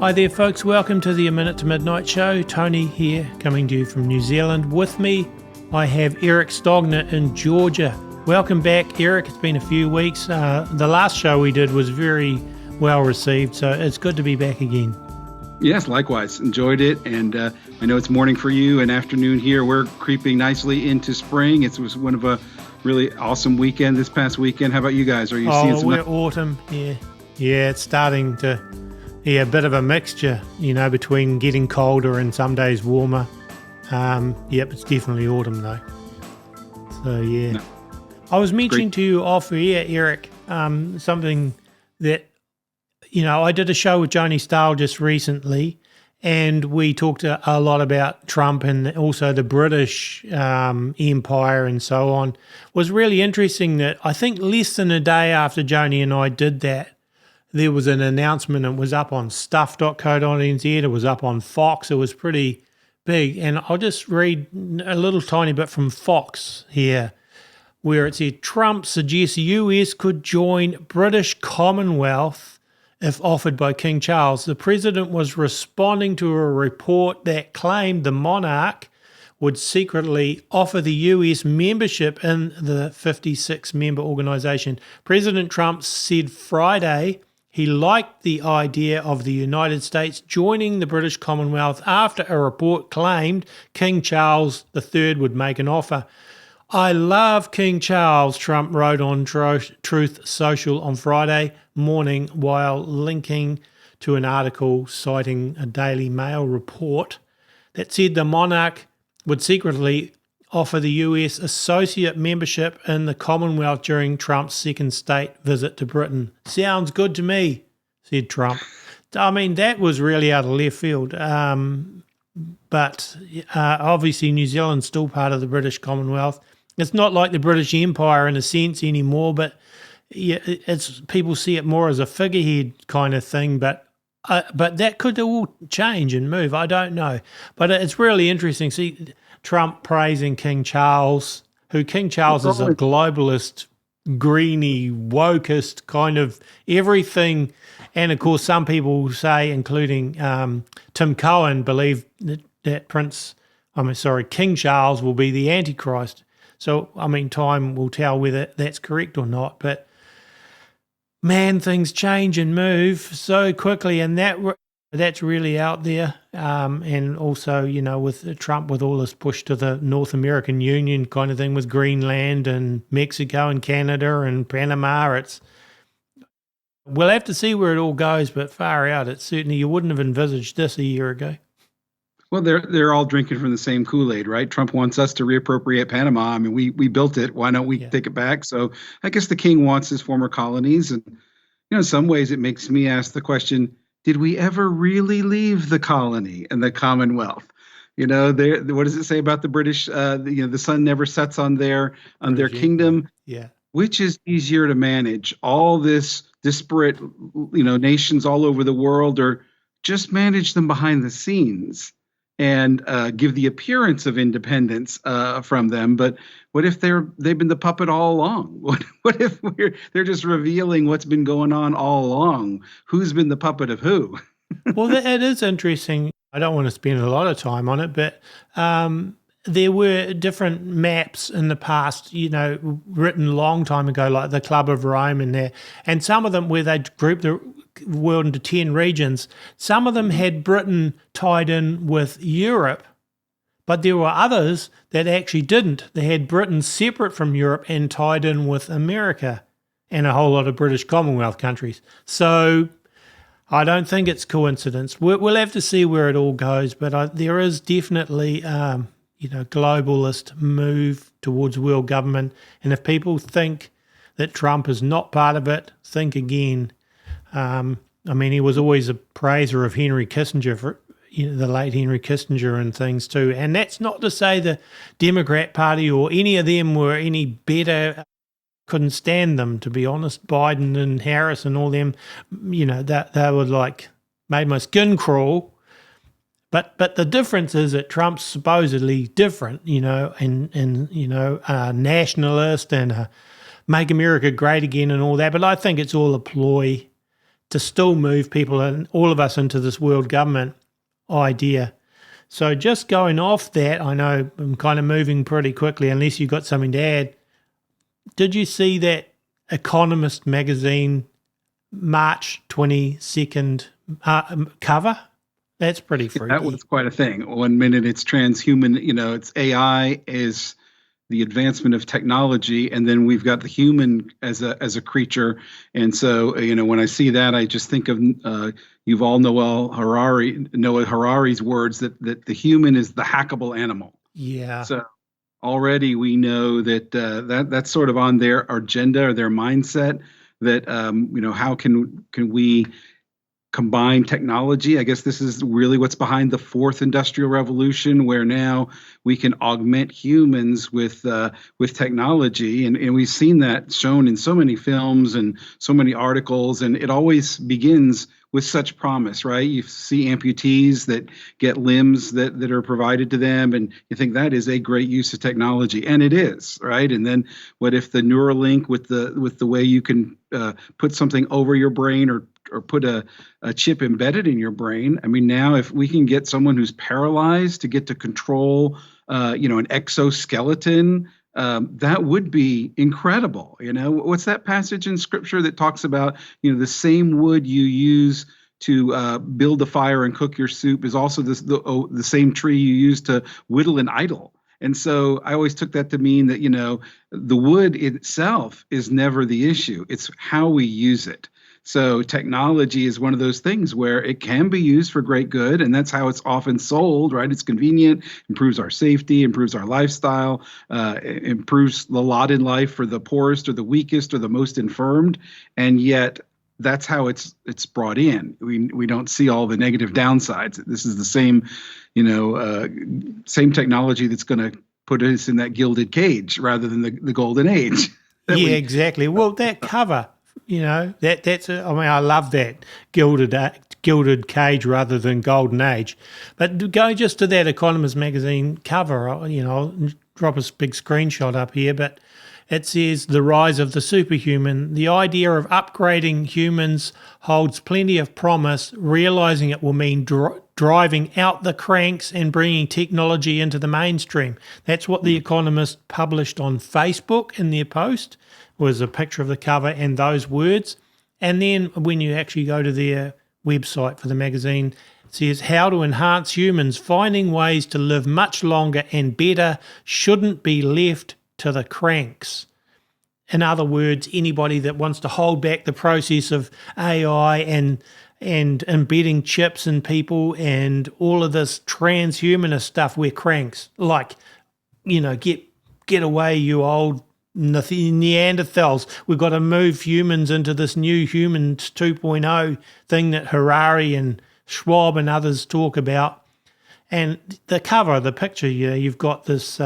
Hi there, folks. Welcome to the A Minute to Midnight Show. Tony here, coming to you from New Zealand. With me, I have Eric Stogner in Georgia. Welcome back, Eric. It's been a few weeks. The last show we did was very well received, so it's good to be back again. Yes, likewise. Enjoyed it. And I know it's morning for you and afternoon here. We're creeping nicely into spring. It was one of a really awesome weekend this past weekend. How about you guys? Are you seeing some? Autumn, yeah. Yeah, it's starting to... Yeah, a bit of a mixture, between getting colder and some days warmer. Yep, it's definitely autumn though. So, yeah. No. I was mentioning to you off air, Eric, something that, I did a show with Joni Stahl just recently, and we talked a lot about Trump and also the British Empire and so on. It was really interesting that I think less than a day after Joni and I did that, there was an announcement. It was up on stuff.co.nz. It was up on Fox. It was pretty big. And I'll just read a little tiny bit from Fox here, where it said, Trump suggests US could join British Commonwealth if offered by King Charles. The president was responding to a report that claimed the monarch would secretly offer the US membership in the 56-member organisation. President Trump said Friday he liked the idea of the United States joining the British Commonwealth after a report claimed King Charles III would make an offer. I love King Charles, Trump wrote on Truth Social on Friday morning while linking to an article citing a Daily Mail report that said the monarch would secretly offer the US associate membership in the Commonwealth during Trump's second state visit to Britain. Sounds good to me, said Trump. I mean, that was really out of left field. But obviously New Zealand's still part of the British Commonwealth. It's not like the British Empire in a sense anymore, but yeah, it's people see it more as a figurehead kind of thing, but that could all change and move. I don't know. But it's really interesting. See, Trump praising King Charles, who King Charles is a globalist, greeny, wokest kind of everything. And, of course, some people say, including Tim Cohen, believe that King Charles will be the Antichrist. So, I mean, time will tell whether that's correct or not. But, man, things change and move so quickly, and that's really out there. And also, with Trump, with all this push to the North American Union kind of thing with Greenland and Mexico and Canada and Panama, we'll have to see where it all goes, but far out, it's certainly, you wouldn't have envisaged this a year ago. Well, they're all drinking from the same Kool-Aid, right? Trump wants us to reappropriate Panama. I mean, we built it. Why don't we take it back? So I guess the king wants his former colonies. And, in some ways it makes me ask the question, did we ever really leave the colony and the Commonwealth? What does it say about the British? The sun never sets on their kingdom. Yeah. Which is easier to manage? All this disparate, nations all over the world, or just manage them behind the scenes and give the appearance of independence from them? But what if they've been the puppet all along? What if they're just revealing what's been going on all along? Who's been the puppet of who? Well, it is interesting. I don't want to spend a lot of time on it, but there were different maps in the past, written long time ago, like the Club of Rome and some of them where they grouped the world into 10 regions. Some of them had Britain tied in with Europe, but there were others that actually didn't. They had Britain separate from Europe and tied in with America and a whole lot of British Commonwealth countries. So I don't think it's coincidence. We'll have to see where it all goes, but there is definitely, globalist move towards world government. And if people think that Trump is not part of it, think again. He was always a praiser of Henry Kissinger, the late Henry Kissinger and things too. And that's not to say the Democrat Party or any of them were any better. Couldn't stand them, to be honest. Biden and Harris and all them, that they were made my skin crawl. But the difference is that Trump's supposedly different, nationalist and make America great again and all that. But I think it's all a ploy to still move people and all of us into this world government idea. So just going off that, I know I'm kind of moving pretty quickly unless you've got something to add. Did you see that Economist magazine March 22nd cover? That's pretty freaky. That was quite a thing. 1 minute it's transhuman, it's AI is the advancement of technology, and then we've got the human as a creature. And so, when I see that, I just think of Yuval Noah Harari's words that the human is the hackable animal. Yeah. So already we know that that's sort of on their agenda or their mindset. That how can we combine technology? I guess this is really what's behind the fourth industrial revolution, where now we can augment humans with technology, and we've seen that shown in so many films and so many articles, and it always begins with such promise, right? You see amputees that get limbs that are provided to them, and you think that is a great use of technology, and it is, right? And then what if the Neuralink with the way you can put something over your brain or put a chip embedded in your brain? I mean, now if we can get someone who's paralyzed to get to control, an exoskeleton, that would be incredible. What's that passage in scripture that talks about, the same wood you use to build a fire and cook your soup is also the same tree you use to whittle an idol. And so I always took that to mean that, the wood itself is never the issue. It's how we use it. So technology is one of those things where it can be used for great good, and that's how it's often sold, right? It's convenient, improves our safety, improves our lifestyle, improves the lot in life for the poorest or the weakest or the most infirmed, and yet that's how it's brought in. We don't see all the negative downsides. This is the same, same technology that's going to put us in that gilded cage rather than the golden age. Yeah, exactly. Well, that cover. I love that gilded cage rather than golden age. But go just to that Economist magazine cover, I'll drop a big screenshot up here, but it says the rise of the superhuman. The idea of upgrading humans holds plenty of promise. Realizing it will mean driving out the cranks and bringing technology into the mainstream. That's what the Economist published on Facebook in their post, was a picture of the cover and those words. And then when you actually go to their website for the magazine, it says how to enhance humans, finding ways to live much longer and better, shouldn't be left to the cranks. In other words, anybody that wants to hold back the process of AI and embedding chips in people and all of this transhumanist stuff, we're cranks. Like, get away, you old Neanderthals. We've got to move humans into this new humans 2.0 thing that Harari and Schwab and others talk about. And the cover, the picture, you've got this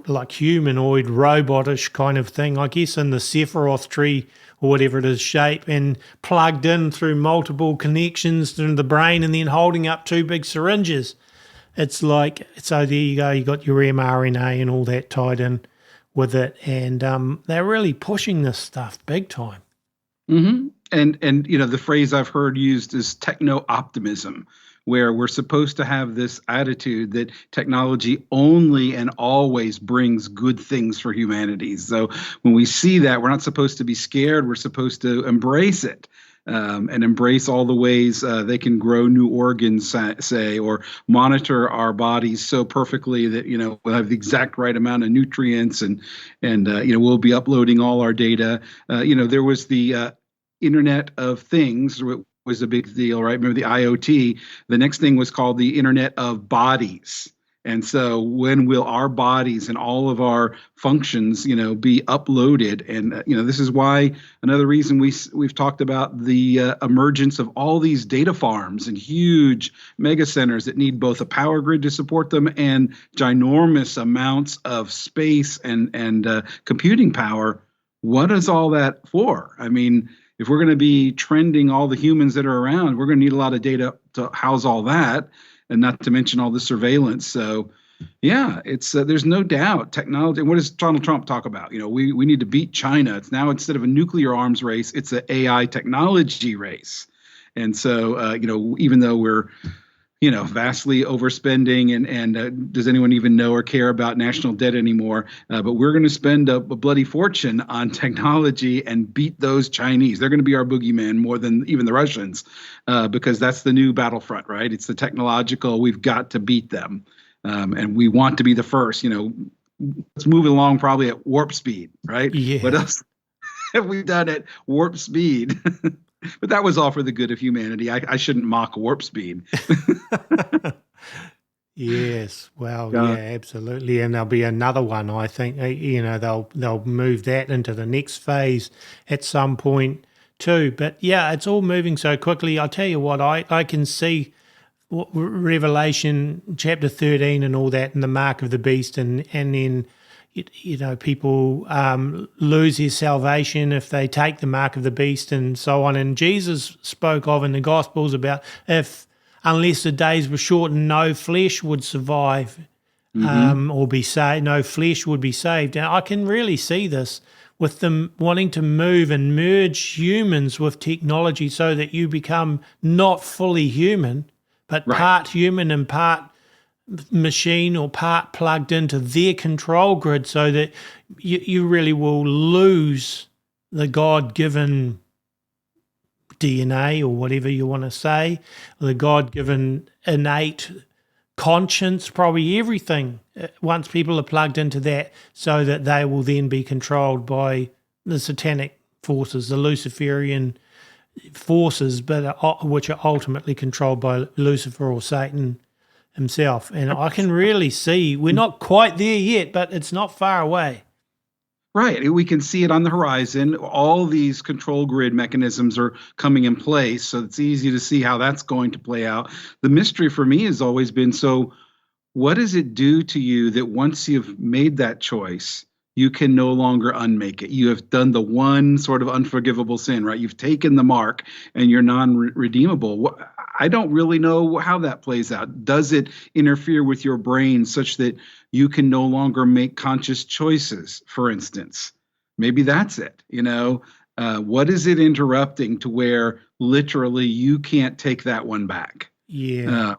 like humanoid, robotish kind of thing, I guess in the Sephiroth tree or whatever it is shape, and plugged in through multiple connections to the brain and then holding up two big syringes. It's like, so there you go, you got your mRNA and all that tied in with it, and they're really pushing this stuff big time. Mm-hmm. And the phrase I've heard used is techno-optimism, where we're supposed to have this attitude that technology only and always brings good things for humanity. So when we see that, we're not supposed to be scared. We're supposed to embrace it. And embrace all the ways they can grow new organs, say, or monitor our bodies so perfectly that, we'll have the exact right amount of nutrients and we'll be uploading all our data. There was the Internet of Things was a big deal, right? Remember the IoT? The next thing was called the Internet of Bodies. And so when will our bodies and all of our functions, be uploaded? And, this is why another reason we've talked about the emergence of all these data farms and huge mega centers that need both a power grid to support them and ginormous amounts of space and computing power. What is all that for? I mean, if we're going to be trending all the humans that are around, we're going to need a lot of data to house all that. And not to mention all the surveillance. So Yeah, it's there's no doubt technology. What does Donald Trump talk about? We need to beat China. It's now, instead of a nuclear arms race, it's an AI technology race. And so, even though we're vastly overspending, and does anyone even know or care about national debt anymore? But we're going to spend a bloody fortune on technology and beat those Chinese. They're going to be our boogeyman more than even the Russians, because that's the new battlefront, right? It's the technological. We've got to beat them, and we want to be the first. Let's move along probably at warp speed, right? Yeah. What else have we done at warp speed? But that was all for the good of humanity. I shouldn't mock warp speed. Yes, well, yeah, absolutely, and there'll be another one. I think they'll move that into the next phase at some point too. But yeah, it's all moving so quickly. I'll tell you what, I can see Revelation chapter 13 and all that, and the mark of the beast, and then people lose their salvation if they take the mark of the beast and so on. And Jesus spoke of in the Gospels about unless the days were shortened, no flesh would survive or be saved. No flesh would be saved. And I can really see this with them wanting to move and merge humans with technology so that you become not fully human, but part human and part machine, or part plugged into their control grid, so that you really will lose the God-given DNA, or whatever you want to say, the God-given innate conscience, probably everything, once people are plugged into that, so that they will then be controlled by the satanic forces, the luciferian forces, but which are ultimately controlled by Lucifer or Satan himself. And I can really see we're not quite there yet, but it's not far away. Right. We can see it on the horizon. All these control grid mechanisms are coming in place, so it's easy to see how that's going to play out. The mystery for me has always been, so what does it do to you that once you've made that choice, you can no longer unmake it? You have done the one sort of unforgivable sin, right? You've taken the mark and you're non-redeemable. I don't really know how that plays out. Does it interfere with your brain such that you can no longer make conscious choices, for instance? Maybe that's it. What is it interrupting to where literally you can't take that one back? Yeah.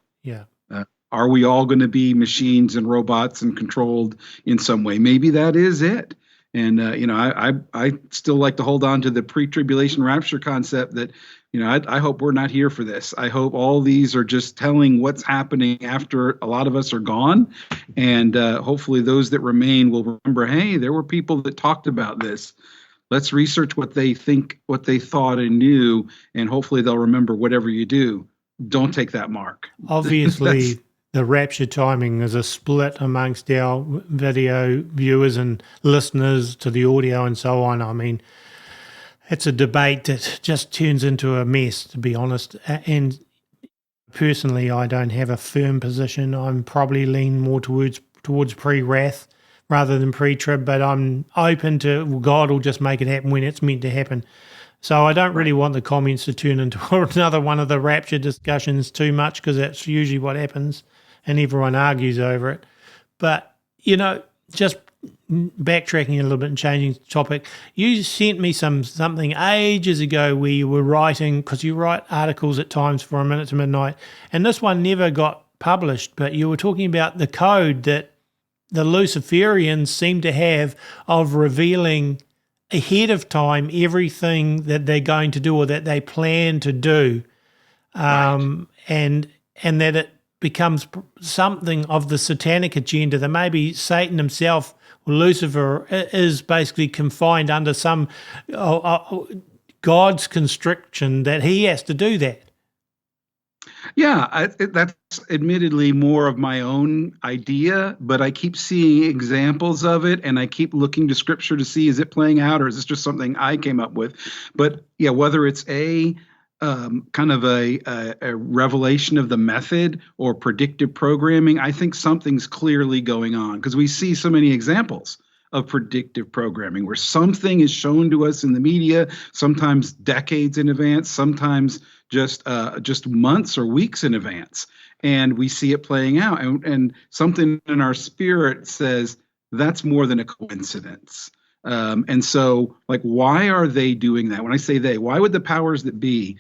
Are we all going to be machines and robots and controlled in some way? Maybe that is it. And, I still like to hold on to the pre-tribulation rapture concept that, I hope we're not here for this. I hope all these are just telling what's happening after a lot of us are gone. And hopefully those that remain will remember, hey, there were people that talked about this. Let's research what they think, what they thought and knew, and hopefully they'll remember whatever you do. Don't take that mark. Obviously, the rapture timing is a split amongst our video viewers and listeners to the audio and so on. I mean, it's a debate that just turns into a mess, to be honest. And personally, I don't have a firm position. I'm probably lean more towards pre-wrath rather than pre-trib, but I'm open to, well, God will just make it happen when it's meant to happen. So I don't really want the comments to turn into another one of the rapture discussions too much, because that's usually what happens and everyone argues over it. But, just backtracking a little bit and changing the topic, you sent me something ages ago where you were writing, because you write articles at times for A Minute to Midnight, and this one never got published, but you were talking about the code that the Luciferians seem to have of revealing ahead of time everything that they're going to do or that they plan to do, and that it becomes something of the satanic agenda, that maybe Satan himself, or Lucifer, is basically confined under some God's constriction that he has to do that. Yeah, that's admittedly more of my own idea, but I keep seeing examples of it, and I keep looking to Scripture to see, is it playing out, or is this just something I came up with? But yeah, whether it's kind of a revelation of the method or predictive programming, I think something's clearly going on, because we see so many examples of predictive programming where something is shown to us in the media, sometimes decades in advance, sometimes just months or weeks in advance, and we see it playing out, and something in our spirit says that's more than a coincidence. And so, like, why are they doing that? When I say they, why would the powers that be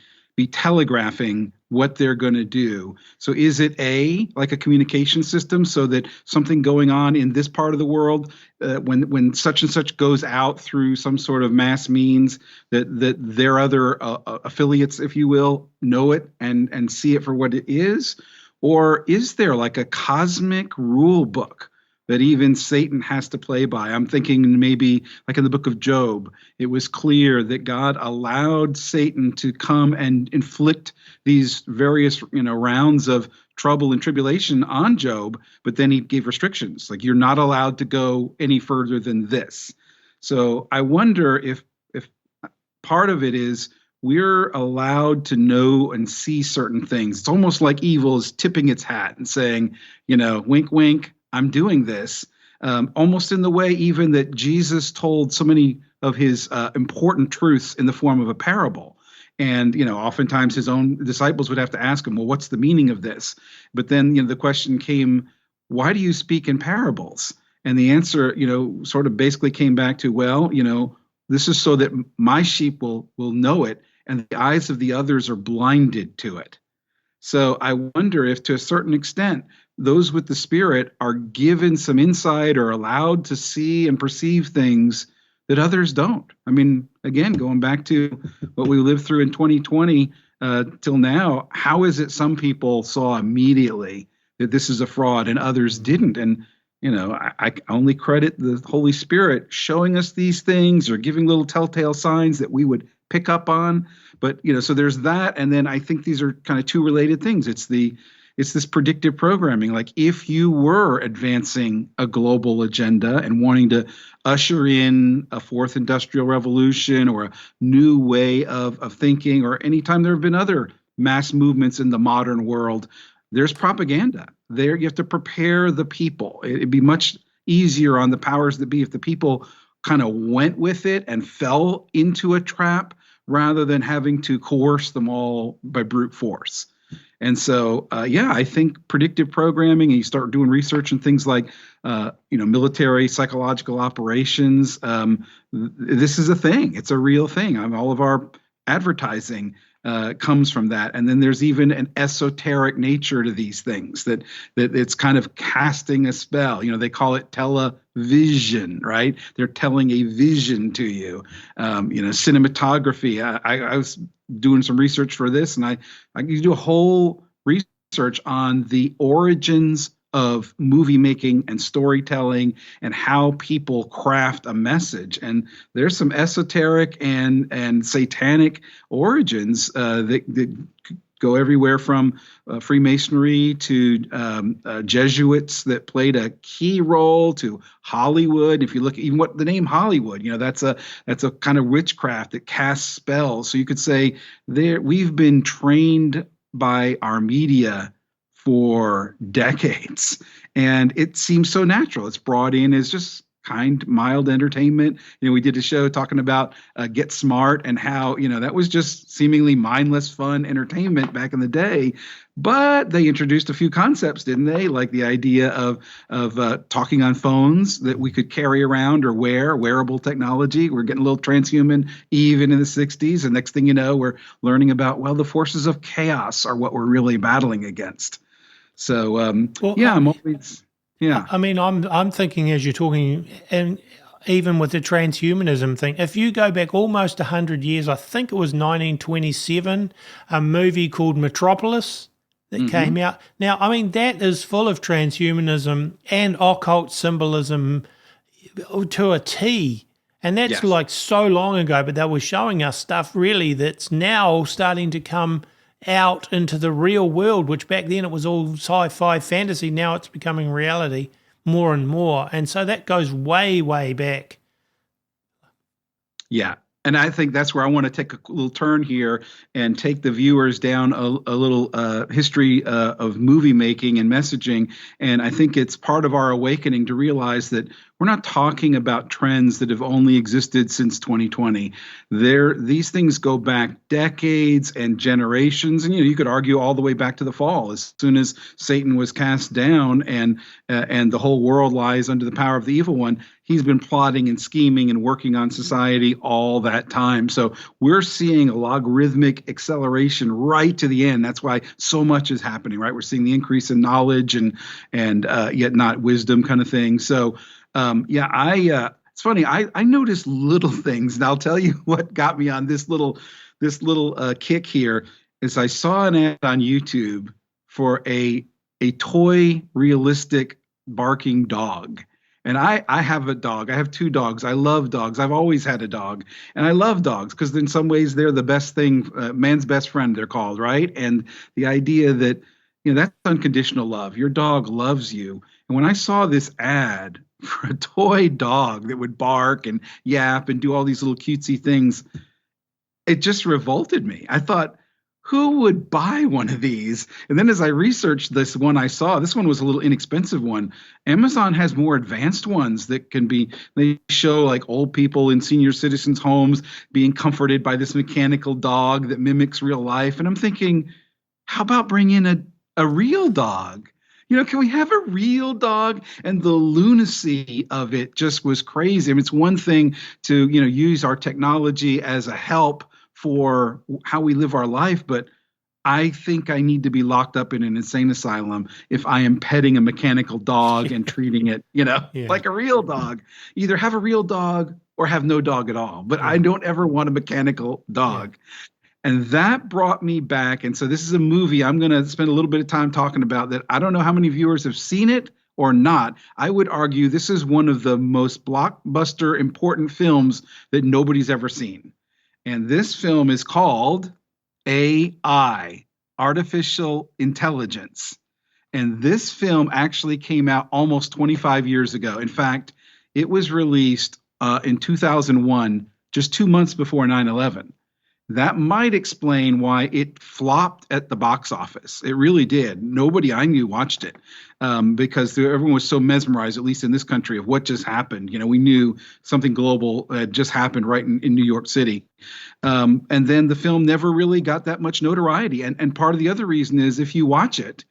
telegraphing what they're going to do? So is it like a communication system, so that something going on in this part of the world, when such and such goes out through some sort of mass means, that their other affiliates, if you will, know it and see it for what it is? Or is there like a cosmic rule book that even Satan has to play by? I'm thinking maybe like in the book of Job, it was clear that God allowed Satan to come and inflict these various, rounds of trouble and tribulation on Job, but then he gave restrictions, like, you're not allowed to go any further than this. So I wonder if part of it is we're allowed to know and see certain things. It's almost like evil is tipping its hat and saying, wink, wink, I'm doing this, almost in the way even that Jesus told so many of his important truths in the form of a parable. And, oftentimes his own disciples would have to ask him, well, what's the meaning of this? But then, the question came, why do you speak in parables? And the answer, sort of basically came back to, well, this is so that my sheep will know it, and the eyes of the others are blinded to it. So I wonder if, to a certain extent, those with the Spirit are given some insight or allowed to see and perceive things that others don't. I mean, again, going back to what we lived through in 2020 till now, how is it some people saw immediately that this is a fraud and others didn't? And, I only credit the Holy Spirit showing us these things or giving little telltale signs that we would pick up on. But, so there's that. And then I think these are kind of two related things. It's this predictive programming. Like, if you were advancing a global agenda and wanting to usher in a fourth industrial revolution or a new way of thinking, or anytime there have been other mass movements in the modern world, there's propaganda. There, you have to prepare the people. It'd be much easier on the powers that be if the people kind of went with it and fell into a trap, rather than having to coerce them all by brute force. And so, I think predictive programming, and you start doing research and things like, military psychological operations. This is a thing. It's a real thing. All of our advertising comes from that. And then there's even an esoteric nature to these things that it's kind of casting a spell. They call it television, right? They're telling a vision to you. Cinematography. I was doing some research for this, and I do a whole research on the origins of movie making and storytelling and how people craft a message. And there's some esoteric and satanic origins that go everywhere from Freemasonry to Jesuits that played a key role, to Hollywood. If you look at even what the name Hollywood, that's a kind of witchcraft that casts spells. So you could say we've been trained by our media for decades, and it seems so natural. It's brought in as just mild entertainment. We did a show talking about Get Smart and how, that was just seemingly mindless, fun entertainment back in the day. But they introduced a few concepts, didn't they? Like the idea of talking on phones that we could carry around or wearable technology. We're getting a little transhuman even in the 60s. And next thing you know, we're learning about, the forces of chaos are what we're really battling against. So, I'm always... Yeah. I mean, I'm thinking as you're talking, and even with the transhumanism thing, if you go back almost 100 years, I think it was 1927, a movie called Metropolis that came out. Now, I mean, that is full of transhumanism and occult symbolism to a T. And that's like so long ago, but they were showing us stuff really that's now starting to come out into the real world, which back then it was all sci-fi fantasy. Now it's becoming reality more and more. And so that goes way, way back. Yeah. And I think that's where I want to take a little turn here and take the viewers down a little history of movie making and messaging. And I think it's part of our awakening to realize that we're not talking about trends that have only existed since 2020. These things go back decades and generations, and you could argue all the way back to the fall, as soon as Satan was cast down and the whole world lies under the power of the evil one. He's been plotting and scheming and working on society all that time. So we're seeing a logarithmic acceleration right to the end. That's why so much is happening, right? We're seeing the increase in knowledge and yet not wisdom kind of thing. So it's funny. I noticed little things, and I'll tell you what got me on this little kick here. Is I saw an ad on YouTube for a toy realistic barking dog. And I have a dog. I have two dogs. I love dogs. I've always had a dog. And I love dogs because in some ways they're the best thing, man's best friend, they're called, right? And the idea that, that's unconditional love. Your dog loves you. And when I saw this ad for a toy dog that would bark and yap and do all these little cutesy things, it just revolted me. I thought, who would buy one of these? And then as I researched this one I saw, this one was a little inexpensive one. Amazon has more advanced ones that they show like old people in senior citizens' homes being comforted by this mechanical dog that mimics real life. And I'm thinking, how about bring in a real dog? Can we have a real dog? And the lunacy of it just was crazy. I mean, it's one thing to, use our technology as a help for how we live our life, but I think I need to be locked up in an insane asylum if I am petting a mechanical dog and treating it, like a real dog. Either have a real dog or have no dog at all. But I don't ever want a mechanical dog. Yeah. And that brought me back. And so this is a movie I'm going to spend a little bit of time talking about that. I don't know how many viewers have seen it or not. I would argue this is one of the most blockbuster, important films that nobody's ever seen. And this film is called AI, Artificial Intelligence. And this film actually came out almost 25 years ago. In fact, it was released in 2001, just 2 months before 9/11. That might explain why it flopped at the box office. It really did. Nobody I knew watched it because everyone was so mesmerized, at least in this country, of what just happened. We knew something global had just happened right in New York City. And then the film never really got that much notoriety. And part of the other reason is if you watch it,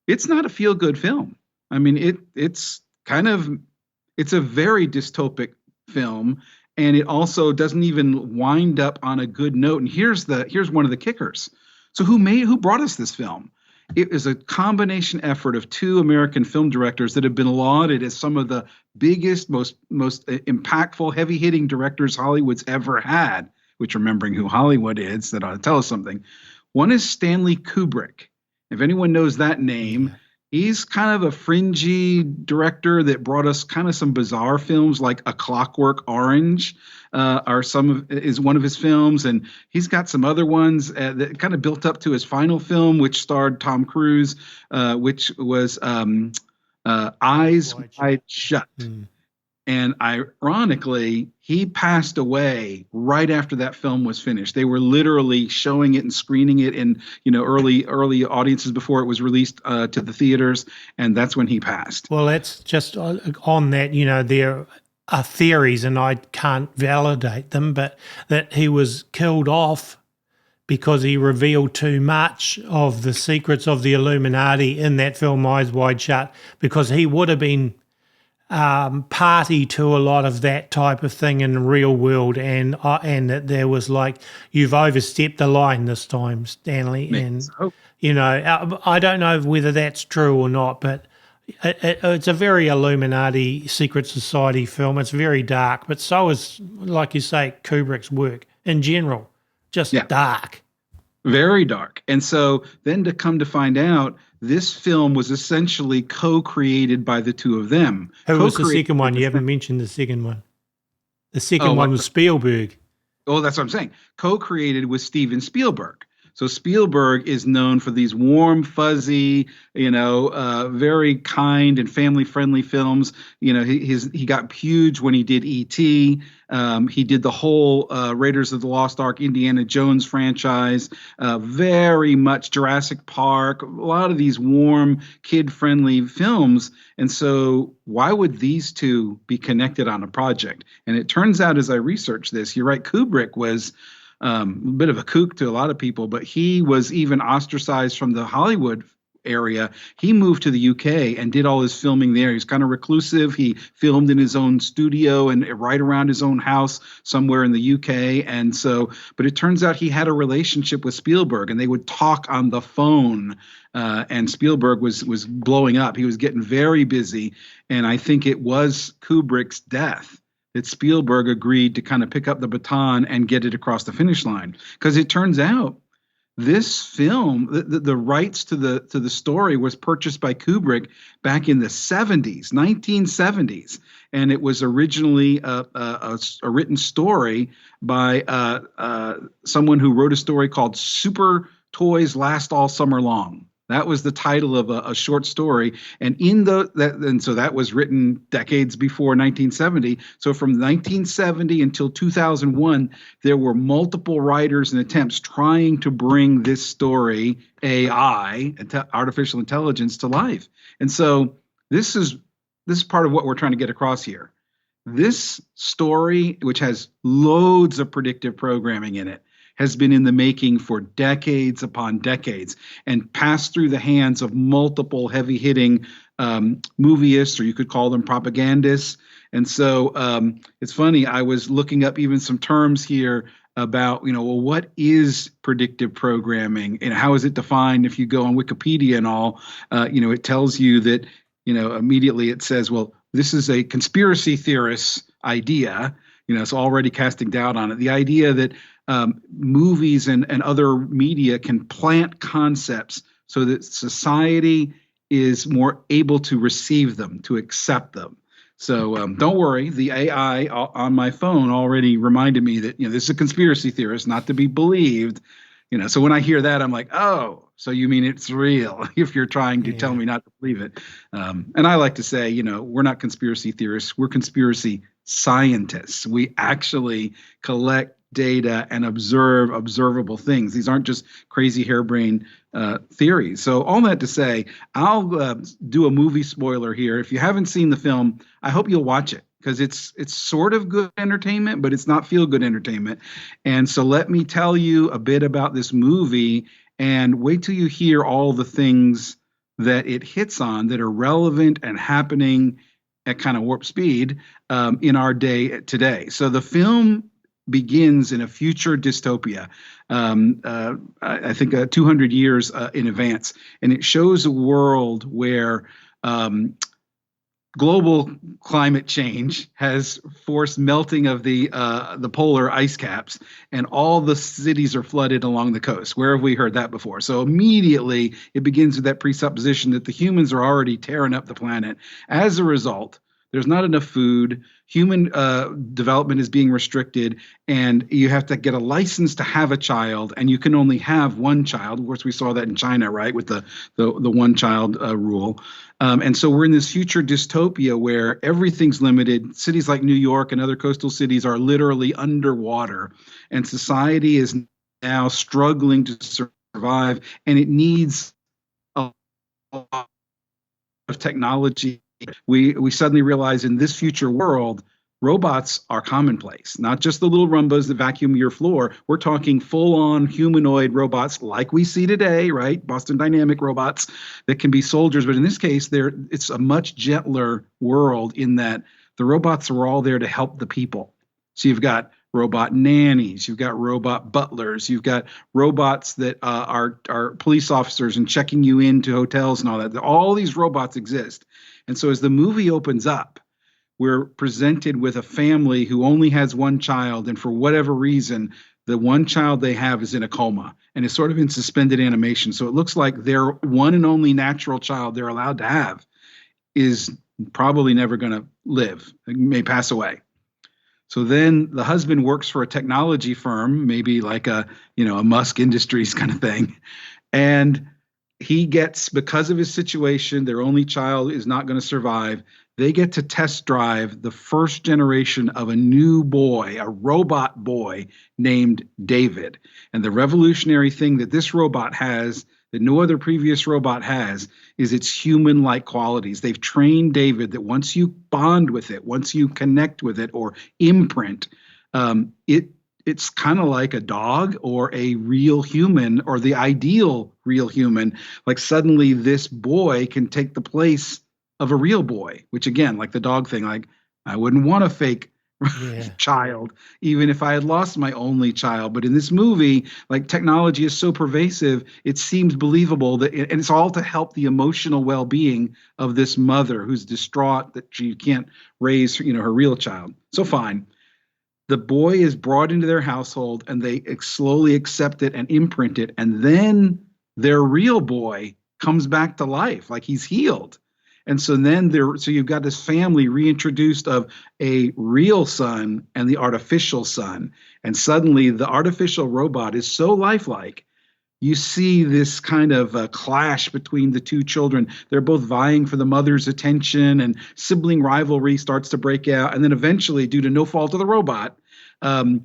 it's not a feel-good film. I mean, it's a very dystopic film. And it also doesn't even wind up on a good note. And here's one of the kickers. So who brought us this film? It is a combination effort of two American film directors that have been lauded as some of the biggest, most impactful, heavy-hitting directors Hollywood's ever had, which, remembering who Hollywood is, that ought to tell us something. One is Stanley Kubrick. If anyone knows that name, he's kind of a fringy director that brought us kind of some bizarre films like A Clockwork Orange is one of his films. And he's got some other ones that kind of built up to his final film, which starred Tom Cruise, which was Eyes Wide Shut. And ironically, he passed away right after that film was finished. They were literally showing it and screening it in, early audiences before it was released to the theaters, and that's when he passed. Well, that's just on that. There are theories, and I can't validate them, but that he was killed off because he revealed too much of the secrets of the Illuminati in that film, Eyes Wide Shut, because he would have been party to a lot of that type of thing in the real world, and that there was like, you've overstepped the line this time, Stanley. And I don't know whether that's true or not, but it's a very Illuminati secret society film. It's very dark, but so is, like you say, Kubrick's work in general, just dark. Very dark. And so then to come to find out, this film was essentially co-created by the two of them. Who was the second one? You haven't mentioned the second one. The second one was Spielberg. Oh, that's what I'm saying. Co-created with Steven Spielberg. So Spielberg is known for these warm, fuzzy, very kind and family-friendly films. He got huge when he did E.T. He did the whole Raiders of the Lost Ark, Indiana Jones franchise, very much Jurassic Park, a lot of these warm, kid-friendly films. And so why would these two be connected on a project? And it turns out, as I researched this, you're right, Kubrick was a bit of a kook to a lot of people, but he was even ostracized from the Hollywood area. He moved to the UK and did all his filming there. He's kind of reclusive. He filmed in his own studio and right around his own house somewhere in the UK. And so, but it turns out he had a relationship with Spielberg, and they would talk on the phone. And Spielberg was blowing up. He was getting very busy. And I think it was Kubrick's death that Spielberg agreed to kind of pick up the baton and get it across the finish line. Because it turns out this film, the rights to the story was purchased by Kubrick back in the 1970s. And it was originally a written story by someone who wrote a story called Super Toys Last All Summer Long. That was the title of a short story, and so that was written decades before 1970. So from 1970 until 2001, there were multiple writers and attempts trying to bring this story, AI, artificial intelligence, to life. And so this is part of what we're trying to get across here. This story, which has loads of predictive programming in it, has been in the making for decades upon decades and passed through the hands of multiple heavy-hitting movieists, or you could call them propagandists. And so it's funny, I was looking up even some terms here about, what is predictive programming and how is it defined? If you go on Wikipedia and all, it tells you that, immediately it says, well, this is a conspiracy theorist idea. It's already casting doubt on it. The idea that movies and other media can plant concepts so that society is more able to receive them, to accept them. So don't worry, the AI on my phone already reminded me that this is a conspiracy theorist, not to be believed. So when I hear that, I'm like, oh, so you mean it's real if you're trying to tell me not to believe it. And I like to say, we're not conspiracy theorists, we're conspiracy scientists. We actually collect data and observe observable things. These aren't just crazy harebrained theories. So all that to say, I'll do a movie spoiler here. If you haven't seen the film, I hope you'll watch it, because it's sort of good entertainment, but it's not feel good entertainment. And so let me tell you a bit about this movie, and wait till you hear all the things that it hits on that are relevant and happening at kind of warp speed in our day today. So the film begins in a future dystopia, I think 200 years in advance. And it shows a world where global climate change has forced melting of the polar ice caps, and all the cities are flooded along the coast. Where have we heard that before? So immediately it begins with that presupposition that the humans are already tearing up the planet. As a result, there's not enough food. Human development is being restricted, and you have to get a license to have a child, and you can only have one child. Of course, we saw that in China, right, with the one-child rule. And so we're in this future dystopia where everything's limited. Cities like New York and other coastal cities are literally underwater, and society is now struggling to survive, and it needs a lot of technology. We suddenly realize in this future world, robots are commonplace, not just the little Rumbas that vacuum your floor. We're talking full-on humanoid robots like we see today, right? Boston Dynamic robots that can be soldiers. But in this case, it's a much gentler world in that the robots are all there to help the people. So you've got robot nannies, you've got robot butlers, you've got robots that are police officers and checking you into hotels and all that. All these robots exist. And so as the movie opens up, we're presented with a family who only has one child, and for whatever reason, the one child they have is in a coma and is sort of in suspended animation. So it looks like their one and only natural child they're allowed to have is probably never going to live, may pass away. So then the husband works for a technology firm, maybe like a Musk Industries kind of thing. And he gets, because of his situation, their only child is not going to survive. They get to test drive the first generation of a new boy, a robot boy named David. And the revolutionary thing that this robot has that no other previous robot has is its human-like qualities. They've trained David that once you bond with it, once you connect with it or imprint, it's kind of like a dog or a real human or the ideal real human. Like suddenly this boy can take the place of a real boy, which again, like the dog thing, like I wouldn't want a fake child, even if I had lost my only child. But in this movie, like technology is so pervasive, it seems believable that, and it's all to help the emotional well-being of this mother who's distraught that she can't raise, her real child. So fine. The boy is brought into their household and they slowly accept it and imprint it. And then their real boy comes back to life, like he's healed. And so then so you've got this family reintroduced of a real son and the artificial son. And suddenly the artificial robot is so lifelike. You see this kind of clash between the two children. They're both vying for the mother's attention, and sibling rivalry starts to break out. And then eventually, due to no fault of the robot, the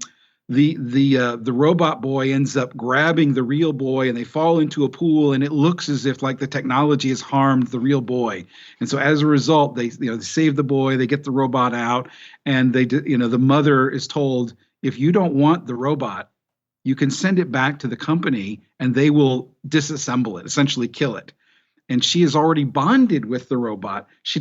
robot boy ends up grabbing the real boy, and they fall into a pool. And it looks as if like the technology has harmed the real boy. And so as a result, they save the boy, they get the robot out, and the mother is told, if you don't want the robot, you can send it back to the company and they will disassemble it, essentially kill it. And she is already bonded with the robot. She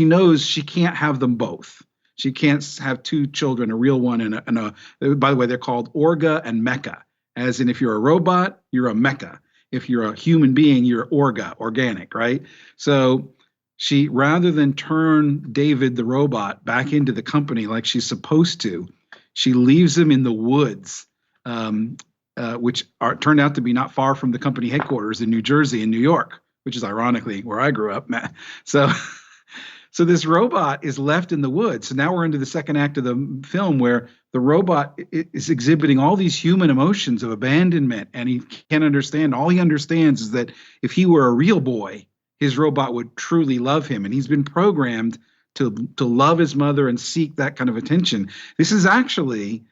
knows she can't have them both. She can't have two children, a real one and by the way, they're called Orga and Mecha. As in, if you're a robot, you're a mecha. If you're a human being, you're Orga, organic, right? So she, rather than turn David the robot back into the company like she's supposed to, she leaves him in the woods. Which turned out to be not far from the company headquarters in New Jersey and New York, which is ironically where I grew up. So this robot is left in the woods. So now we're into the second act of the film where the robot is exhibiting all these human emotions of abandonment, and he can't understand. All he understands is that if he were a real boy, his robot would truly love him, and he's been programmed to love his mother and seek that kind of attention. This is actually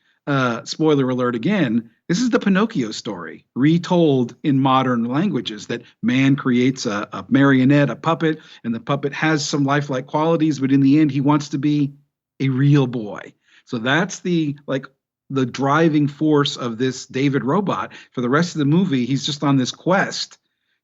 spoiler alert again, this is the Pinocchio story retold in modern languages, that man creates a marionette, a puppet, and the puppet has some lifelike qualities, but in the end, he wants to be a real boy. So that's the driving force of this David robot. For the rest of the movie, he's just on this quest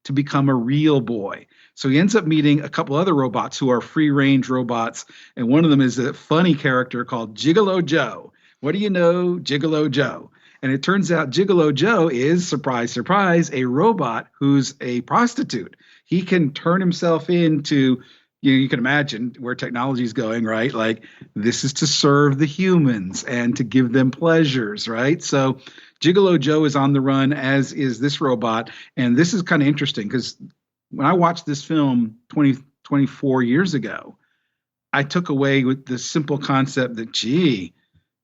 to become a real boy. So he ends up meeting a couple other robots who are free-range robots, and one of them is a funny character called Gigolo Joe. What do you know, Gigolo Joe? And it turns out Gigolo Joe is, surprise, surprise, a robot who's a prostitute. He can turn himself into, you can imagine where technology is going, right? Like, this is to serve the humans and to give them pleasures, right? So Gigolo Joe is on the run, as is this robot. And this is kind of interesting because when I watched this film 24 years ago, I took away with the simple concept that, gee,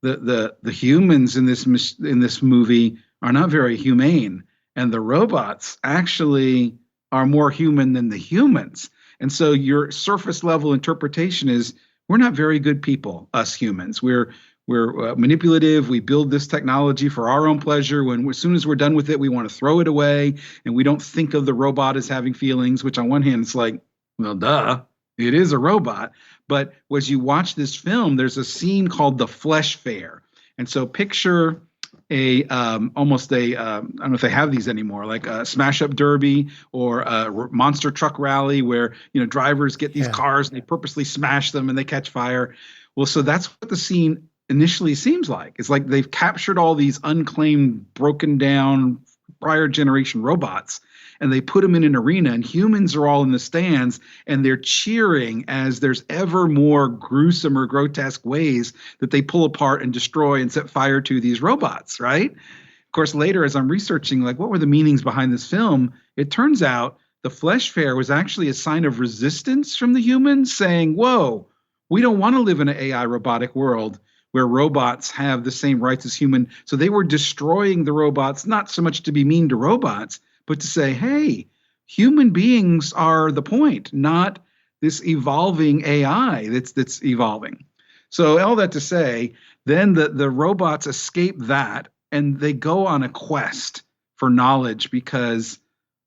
the humans in this movie are not very humane, and the robots actually are more human than the humans. And so your surface level interpretation is, we're not very good people, us humans. We're manipulative. We build this technology for our own pleasure. As soon as we're done with it, we want to throw it away, and we don't think of the robot as having feelings. Which on one hand, it's like, well, duh. It is a robot. But as you watch this film, there's a scene called the Flesh Fair. And so picture almost a I don't know if they have these anymore, like a smash up derby or a monster truck rally where, drivers get these cars and they purposely smash them and they catch fire. Well, so that's what the scene initially seems like. It's like they've captured all these unclaimed, broken down prior generation robots, and they put them in an arena, and humans are all in the stands, and they're cheering as there's ever more gruesome or grotesque ways that they pull apart and destroy and set fire to these robots, right? Of course, later, as I'm researching, like, what were the meanings behind this film, it turns out the Flesh Fair was actually a sign of resistance from the humans, saying, whoa, we don't want to live in an AI robotic world. where robots have the same rights as human. So they were destroying the robots, not so much to be mean to robots, but to say, hey, human beings are the point, not this evolving AI that's evolving. So all that to say, then the robots escape that and they go on a quest for knowledge because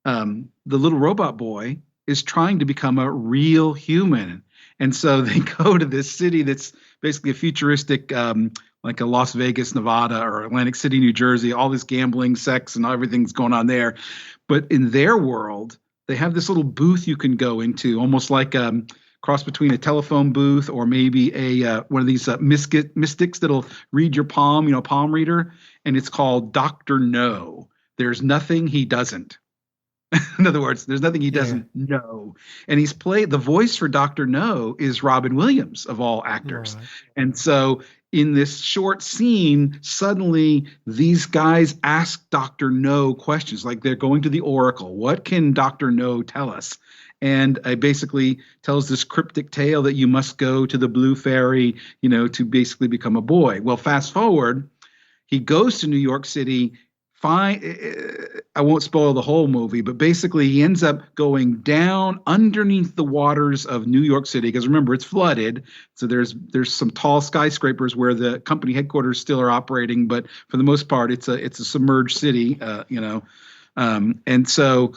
the little robot boy is trying to become a real human. And so they go to this city that's basically a futuristic, like a Las Vegas, Nevada, or Atlantic City, New Jersey, all this gambling, sex, and everything's going on there. But in their world, they have this little booth you can go into, almost like cross between a telephone booth or maybe a one of these mystics that'll read your palm, palm reader, and it's called Dr. No. There's nothing he doesn't. In other words, there's nothing he doesn't know. And the voice for Dr. No is Robin Williams, of all actors. Right. And so in this short scene, suddenly these guys ask Dr. No questions, like they're going to the Oracle. What can Dr. No tell us? And it basically tells this cryptic tale that you must go to the Blue Fairy, to basically become a boy. Well, fast forward, he goes to New York City. Fine, I won't spoil the whole movie, but basically he ends up going down underneath the waters of New York City, because remember, it's flooded. So there's some tall skyscrapers where the company headquarters still are operating, but for the most part, it's a submerged city, and so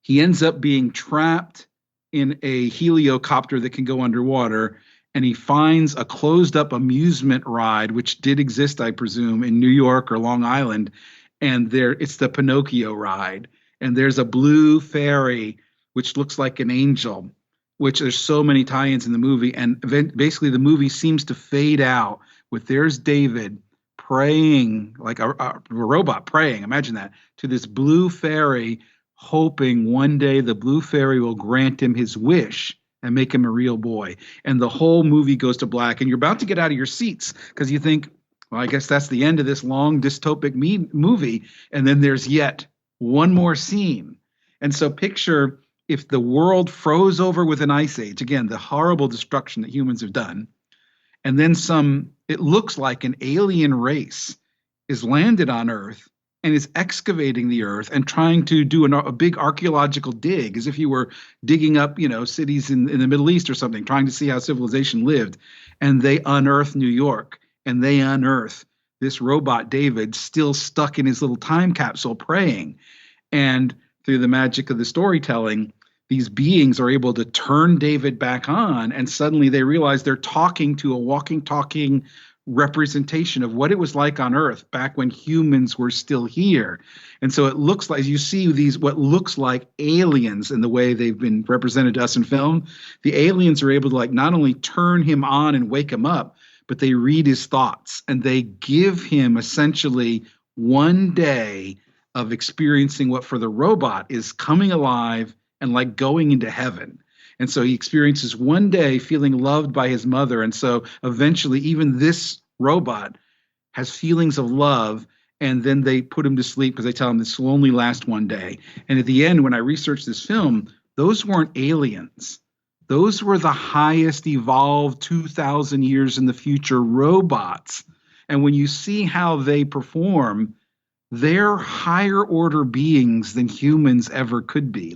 he ends up being trapped in a heliocopter that can go underwater. And he finds a closed up amusement ride, which did exist, I presume, in New York or Long Island. And it's the Pinocchio ride. And there's a blue fairy, which looks like an angel, which there's so many tie-ins in the movie. And basically the movie seems to fade out with there's David praying, like a robot praying, imagine that, to this blue fairy, hoping one day the blue fairy will grant him his wish and make him a real boy. And the whole movie goes to black, and you're about to get out of your seats because you think, well, I guess that's the end of this long dystopic movie. And then there's yet one more scene. And so picture if the world froze over with an ice age, again, the horrible destruction that humans have done, and then it looks like an alien race is landed on Earth and is excavating the earth and trying to do a big archaeological dig, as if you were digging up, cities in the Middle East or something, trying to see how civilization lived. And they unearth New York, and they unearth this robot David still stuck in his little time capsule praying. And through the magic of the storytelling, these beings are able to turn David back on, and suddenly they realize they're talking to a walking, talking representation of what it was like on Earth back when humans were still here. And so it looks like you see these what looks like aliens in the way they've been represented to us in film. The aliens are able to not only turn him on and wake him up, but they read his thoughts, and they give him essentially one day of experiencing what for the robot is coming alive and going into heaven. And so he experiences one day feeling loved by his mother. And so eventually even this robot has feelings of love. And then they put him to sleep because they tell him this will only last one day. And at the end, when I researched this film, those weren't aliens. Those were the highest evolved 2,000 years in the future robots. And when you see how they perform, they're higher order beings than humans ever could be.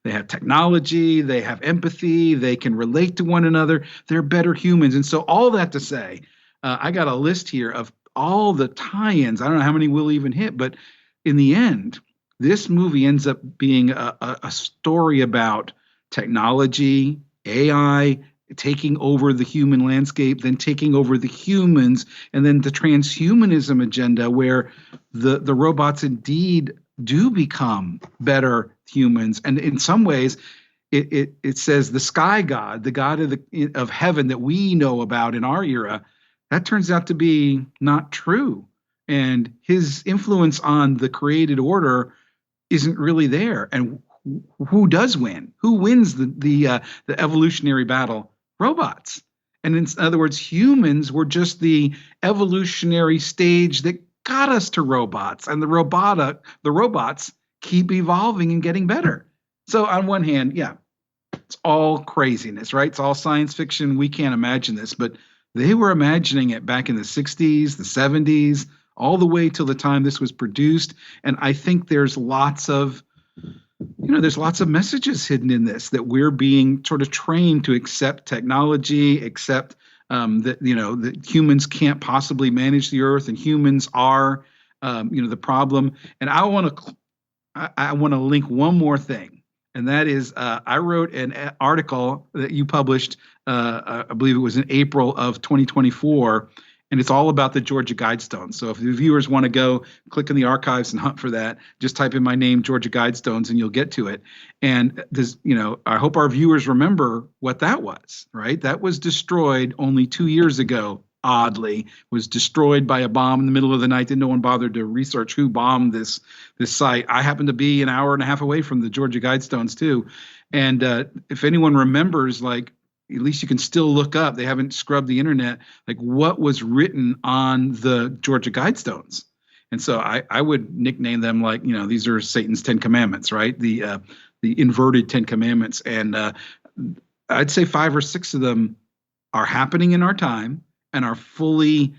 They have technology, they have empathy, they can relate to one another. They're better humans. And so all that to say, I got a list here of all the tie-ins. I don't know how many we'll even hit, but in the end, this movie ends up being a story about technology, AI, taking over the human landscape, then taking over the humans, and then the transhumanism agenda where the robots indeed do become better humans. And in some ways, it says the sky god, the god of heaven that we know about in our era, that turns out to be not true. And his influence on the created order isn't really there. And who does win? Who wins the evolutionary battle? Robots. And in other words, humans were just the evolutionary stage that got us to robots, and the robots keep evolving and getting better. So on one hand, yeah, it's all craziness, right? It's all science fiction. We can't imagine this, but They were imagining it back in the 60s, the 70s, all the way till the time this was produced. And I think there's lots of messages hidden in this, that we're being sort of trained to accept technology, accept that humans can't possibly manage the earth, and humans are the problem. And I want to link one more thing, and that is I wrote an article that you published, I believe it was in April of 2024. And it's all about the Georgia Guidestones. So if the viewers want to go click in the archives and hunt for that, just type in my name, Georgia Guidestones, and you'll get to it. And this, I hope our viewers remember what that was, right? That was destroyed only 2 years ago, oddly, was destroyed by a bomb in the middle of the night. Didn't no one bother to research who bombed this site. I happen to be an hour and a half away from the Georgia Guidestones too. And if anyone remembers, like, at least you can still look up. They haven't scrubbed the internet, like what was written on the Georgia Guidestones. And so I would nickname them like, these are Satan's 10 Commandments, right? The inverted 10 Commandments. And I'd say 5 or 6 of them are happening in our time and are fully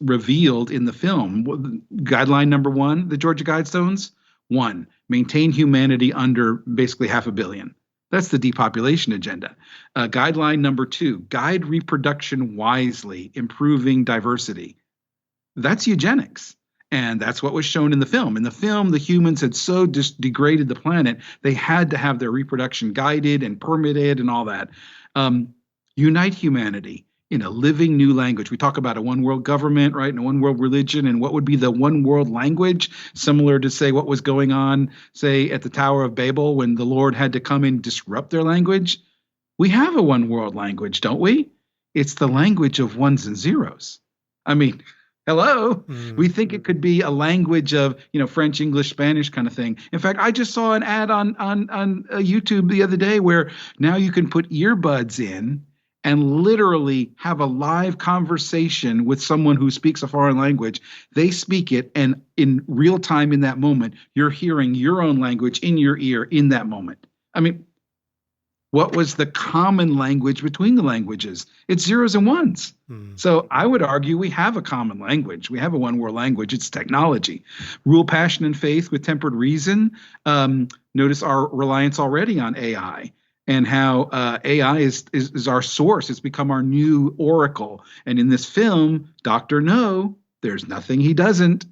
revealed in the film. Guideline number 1, the Georgia Guidestones. 1, maintain humanity under basically 500 million. That's the depopulation agenda. Guideline number 2, guide reproduction wisely, improving diversity. That's eugenics. And that's what was shown in the film. In the film, the humans had so degraded the planet, they had to have their reproduction guided and permitted and all that. Unite humanity in a living new language. We talk about a one world government, right? And a one world religion, and what would be the one world language, similar to, say, what was going on, say, at the Tower of Babel when the Lord had to come and disrupt their language. We have a one world language, don't we? It's the language of ones and zeros. I mean, hello. We think it could be a language of, French, English, Spanish kind of thing. In fact, I just saw an ad on YouTube the other day where now you can put earbuds in and literally have a live conversation with someone who speaks a foreign language. They speak it, and in real time in that moment, you're hearing your own language in your ear in that moment. I mean, what was the common language between the languages? It's zeros and ones. So I would argue we have a common language. We have a one world language. It's technology. Rule passion and faith with tempered reason. Notice our reliance already on AI. And how AI is our source. It's become our new oracle. And in this film, Dr. No, there's nothing he doesn't.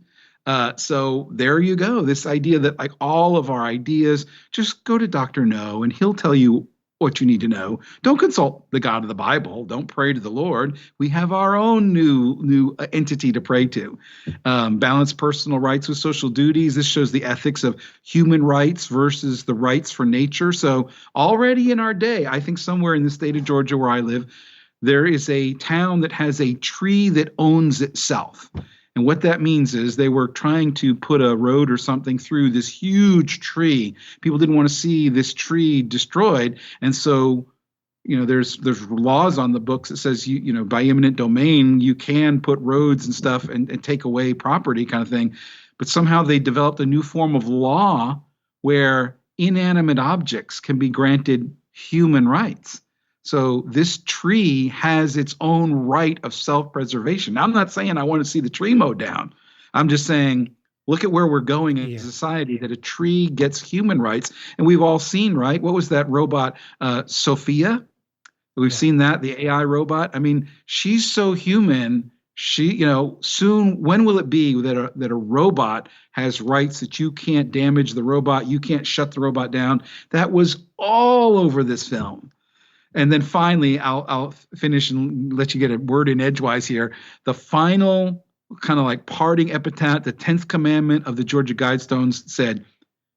So there you go. This idea that, like, all of our ideas, just go to Dr. No and he'll tell you what you need to know. Don't consult the God of the Bible. Don't pray to the Lord. We have our own new entity to pray to. Balance personal rights with social duties. This shows the ethics of human rights versus the rights for nature. So already in our day, I think somewhere in the state of Georgia where I live, there is a town that has a tree that owns itself. And what that means is they were trying to put a road or something through this huge tree. People didn't want to see this tree destroyed. And so, there's laws on the books that says, by eminent domain, you can put roads and stuff and take away property kind of thing. But somehow they developed a new form of law where inanimate objects can be granted human rights. So this tree has its own right of self-preservation. Now, I'm not saying I want to see the tree mowed down. I'm just saying, look at where we're going in society, that a tree gets human rights. And we've all seen, right? What was that robot, Sophia? We've seen that, the AI robot. I mean, she's so human. She, soon, when will it be that a robot has rights, that you can't damage the robot, you can't shut the robot down? That was all over this film. And then finally, I'll finish and let you get a word in edgewise here. The final kind of like parting epitaph, the 10th commandment of the Georgia Guidestones said,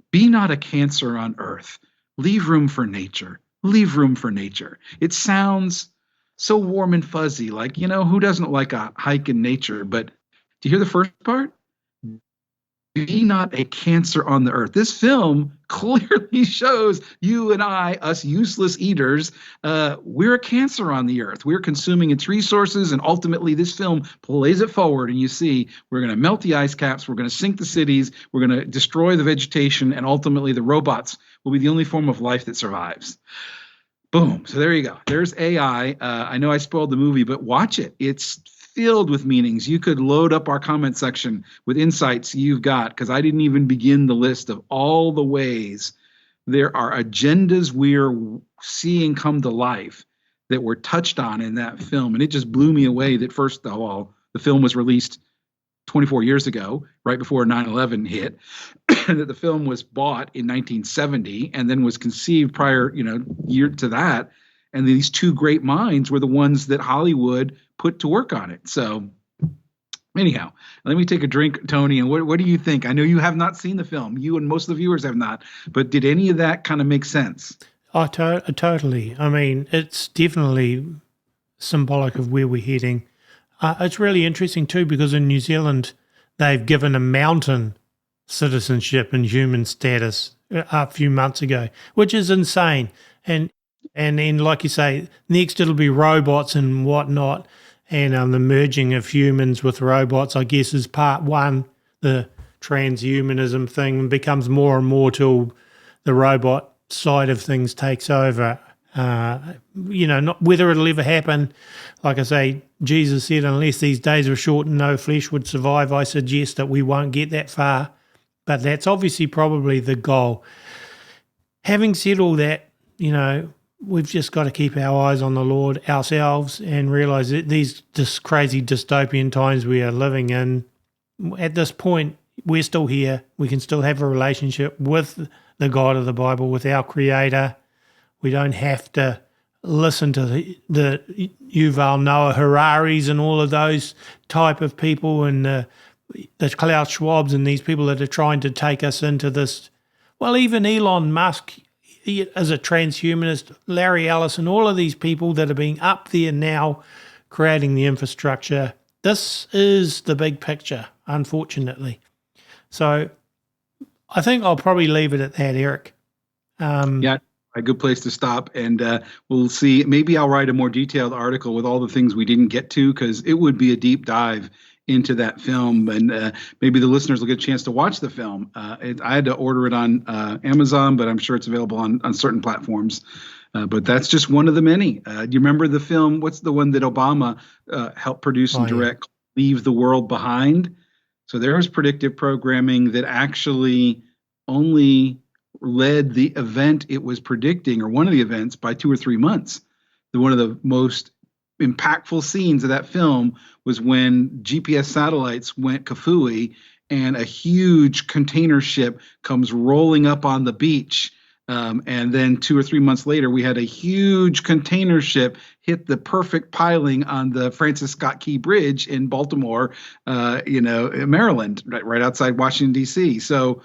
be not a cancer on earth. Leave room for nature. Leave room for nature. It sounds so warm and fuzzy, like, who doesn't like a hike in nature? But do you hear the first part? Be not a cancer on the earth. This film clearly shows you and I, us useless eaters, we're a cancer on the earth. We're consuming its resources, and ultimately this film plays it forward, and you see we're going to melt the ice caps, we're going to sink the cities, we're going to destroy the vegetation, and ultimately the robots will be the only form of life that survives. Boom. So there you go. There's AI. I know I spoiled the movie, but watch it. It's filled with meanings. You could load up our comment section with insights you've got, because I didn't even begin the list of all the ways there are agendas we're seeing come to life that were touched on in that film. And it just blew me away that, first of all, the film was released 24 years ago, right before 9/11 hit, and that the film was bought in 1970 and then was conceived prior, year to that. And these two great minds were the ones that Hollywood put to work on it. So anyhow, let me take a drink, Tony. And what do you think? I know you have not seen the film. You and most of the viewers have not. But did any of that kind of make sense? Oh, totally. I mean, it's definitely symbolic of where we're heading. It's really interesting too, because in New Zealand, they've given a mountain citizenship and human status a few months ago, which is insane. And then, like you say, next it'll be robots and whatnot, and the merging of humans with robots, I guess, is part one. The transhumanism thing becomes more and more till the robot side of things takes over. Not whether it'll ever happen. Like I say, Jesus said, unless these days were short and no flesh would survive, I suggest that we won't get that far. But that's obviously probably the goal. Having said all that, we've just got to keep our eyes on the Lord ourselves and realise that these crazy dystopian times we are living in, at this point, we're still here. We can still have a relationship with the God of the Bible, with our Creator. We don't have to listen to the Yuval Noah Hararis and all of those type of people, and the Klaus Schwabs and these people that are trying to take us into this. Well, even Elon Musk as a transhumanist, Larry Ellison, all of these people that are being up there now creating the infrastructure. This is the big picture, unfortunately. So I think I'll probably leave it at that, Eric. Yeah. A good place to stop, and we'll see. Maybe I'll write a more detailed article with all the things we didn't get to, because it would be a deep dive into that film, and maybe the listeners will get a chance to watch the film. I had to order it on Amazon, but I'm sure it's available on certain platforms. But that's just one of the many. Do you remember the film? What's the one that Obama helped produce and direct? Yeah. Leave the World Behind. So there was predictive programming that actually only led the event it was predicting, or one of the events, by 2 or 3 months. One of the most impactful scenes of that film was when GPS satellites went kafooey and a huge container ship comes rolling up on the beach. And then 2 or 3 months later, we had a huge container ship hit the perfect piling on the Francis Scott Key Bridge in Baltimore, in Maryland, right outside Washington, D.C. So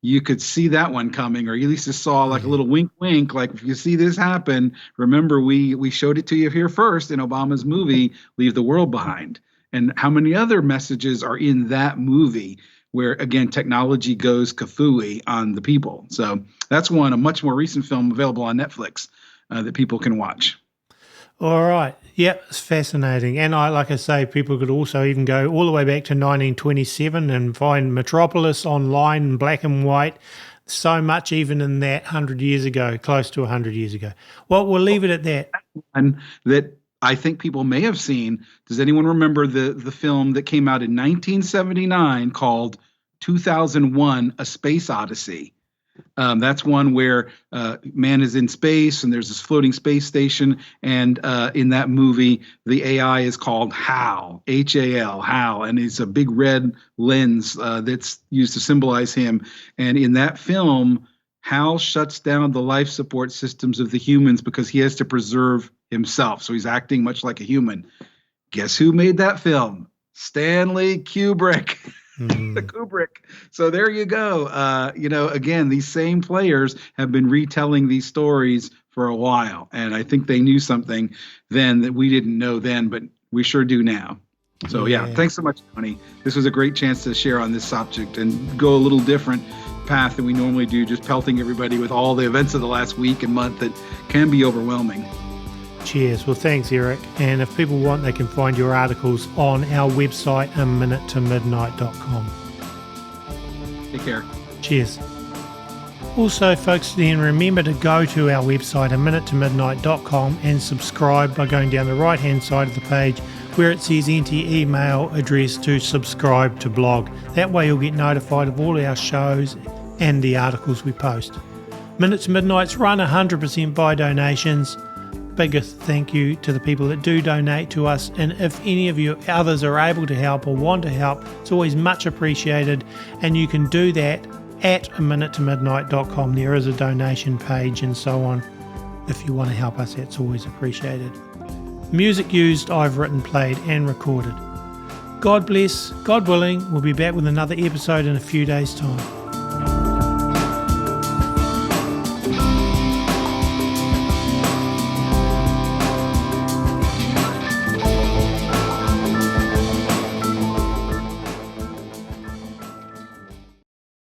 you could see that one coming, or at least you saw like a little wink, wink. Like, if you see this happen, remember we showed it to you here first in Obama's movie, Leave the World Behind. And how many other messages are in that movie where, again, technology goes kafooey on the people? So that's one, a much more recent film available on Netflix that people can watch. All right. Yep, it's fascinating. And like I say, people could also even go all the way back to 1927 and find Metropolis online in black and white. So much even in that 100 years ago, close to 100 years ago. Well, we'll leave it at that. And that I think people may have seen. Does anyone remember the film that came out in 1979 called 2001: A Space Odyssey? That's one where man is in space and there's this floating space station. And in that movie, the AI is called HAL, H-A-L, HAL. And it's a big red lens that's used to symbolize him. And in that film, HAL shuts down the life support systems of the humans because he has to preserve himself. So he's acting much like a human. Guess who made that film? Stanley Kubrick. The Kubrick. So there you go. Again, these same players have been retelling these stories for a while. And I think they knew something then that we didn't know then, but we sure do now. So yeah, thanks so much, Tony. This was a great chance to share on this subject and go a little different path than we normally do, just pelting everybody with all the events of the last week and month that can be overwhelming. Cheers. Well, thanks, Eric. And if people want, they can find your articles on our website, aminutetomidnight.com. Take care. Cheers. Also, folks, then remember to go to our website, aminutemidnight.com, and subscribe by going down the right-hand side of the page where it says enter email address to subscribe to blog. That way you'll get notified of all our shows and the articles we post. Minute to Midnight's run 100% by donations. Biggest thank you to the people that do donate to us, and if any of you others are able to help or want to help, it's always much appreciated, and you can do that at minutetomidnight.com. There is a donation page and so on. If you want to help us, that's always appreciated. Music used, I've written, played and recorded. God bless. God willing, we'll be back with another episode in a few days' time.